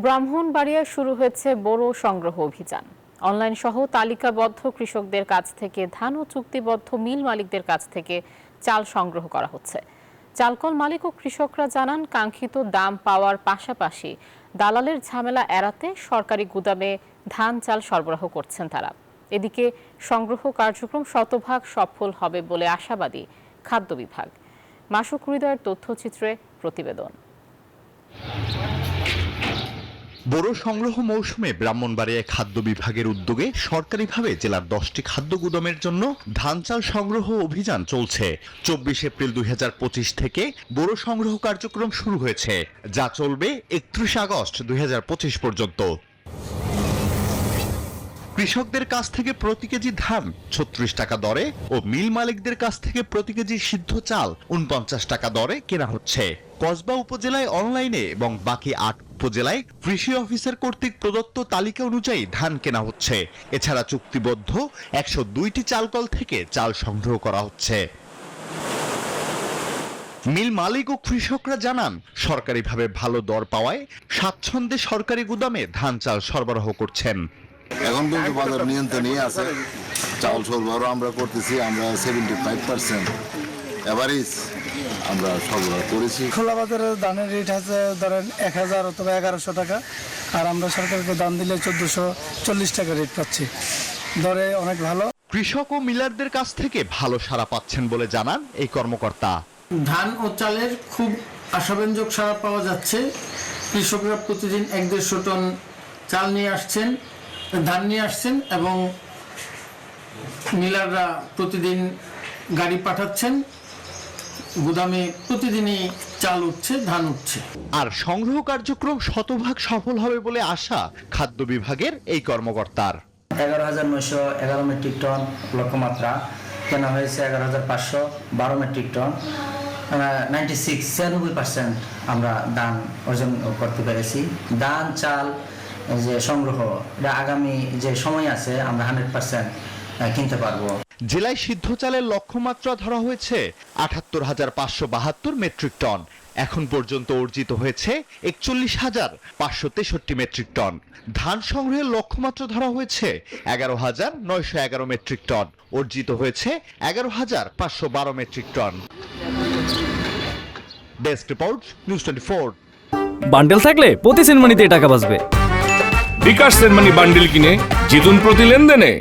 ব্রাহ্মণবাড়িয়ায় শুরু হয়েছে বোরো সংগ্রহ অভিযান। অনলাইন সহ তালিকাবদ্ধ কৃষকদের কাছ থেকে ধান ও চুক্তিবদ্ধ মিল মালিকদের কাছ থেকে চাল সংগ্রহ করা হচ্ছে। চালকল মালিক ও কৃষকরা জানান, কাঙ্ক্ষিত দাম পাওয়ার পাশাপাশি দালালের ঝামেলা এড়াতে সরকারি গুদামে ধান চাল সরবরাহ করছেন তারা। এদিকে সংগ্রহ কার্যক্রম শতভাগ সফল হবে বলে আশাবাদী খাদ্য বিভাগ। মাসুক হৃদয়ের তথ্যচিত্রে প্রতিবেদন। বোরো সংগ্রহ মৌসুমে ব্রাহ্মণবাড়িয়ায় খাদ্য বিভাগের উদ্যোগে সরকারিভাবে জেলার 10টি খাদ্য গুদামের জন্য ধান চাল সংগ্রহ অভিযান চলছে। 24 এপ্রিল 2025 থেকে বোরো সংগ্রহ কার্যক্রম শুরু হয়েছে, যা চলবে 31 আগস্ট 2025 পর্যন্ত। কৃষকদের কাছ থেকে প্রতি কেজি ধান 36 টাকা দরে ও মিল মালিকদের কাছ থেকে প্রতি কেজি সিদ্ধ চাল 49 টাকা দরে কেনা হচ্ছে। কসবা উপজেলায় অনলাইনে এবং বাকি 8 উপজেলায় কৃষি অফিসার কর্তৃক প্রদত্ত তালিকা অনুযায়ী ধান কেনা হচ্ছে। এছাড়া চুক্তিবদ্ধ 102টি চালকল থেকে চাল সংগ্রহ করা হচ্ছে। মিল মালিক ও কৃষকরা জানান, সরকারিভাবে ভালো দর পাওয়ায় স্বাচ্ছন্দ্যে সরকারি গুদামে ধান চাল সরবরাহ করছেন। এখন কিন্তু বাজার নিয়ন্ত্রণে আছে, চাল সরবরাহ আমরা করতেছি। আমরা 75% এভারেজ আমরা সরবরাহ করেছি। খোলা বাজারে ধানের রেট আছে ধরেন 1000 অথবা 1100 টাকা, আর আমরা সরকারকে দাম দিলে 1440 টাকা রেট পাচ্ছি। দরে অনেক ভালো। কৃষক ও মিলারদের কাছ থেকে ভালো সাড়া পাচ্ছেন বলে জানান এই কর্মকর্তা। ধান ও চালের খুব আশাব্যঞ্জক সাড়া পাওয়া যাচ্ছে। কৃষকরা প্রতিদিন 150 টন চাল নিয়ে আসছেন, ধান নিয়ে আসছেন, এবং মিলাররা প্রতিদিন গাড়ি পাঠাচ্ছেন। গুদামে প্রতিদিনই চাল উঠছে, ধান উঠছে। আর সংগ্রহ কার্যক্রম শতভাগ সফল হবে বলে আশা খাদ্য বিভাগের এই কর্মকর্তার। 11,911 মেট্রিক টন লক্ষ্যমাত্রা কেনা হয়েছে। 11,512 মেট্রিক টন, 96% আমরা ধান অর্জন করতে পেরেছি। ধান চাল যে সংগ্রহ, এটা আগামী যে সময় আছে আমরা 100% কিনতে পারবো। জেলায় সিদ্ধ চালের লক্ষ্যমাত্রা ধরা হয়েছে 78,572 মেট্রিক টন। এখন পর্যন্ত অর্জিত হয়েছে 41,563 মেট্রিক টন। ধান সংগ্রহের লক্ষ্যমাত্রা ধরা হয়েছে 11,911 মেট্রিক টন। অর্জিত হয়েছে 11,512 metric ton. Desk report, news 24। Bundle থাকলে প্রতি সেনমানিতে টাকা বাঁচবে। বিকাশ সেনমানি বান্ডেল কিনে জিতুন প্রতি লেনদেনে।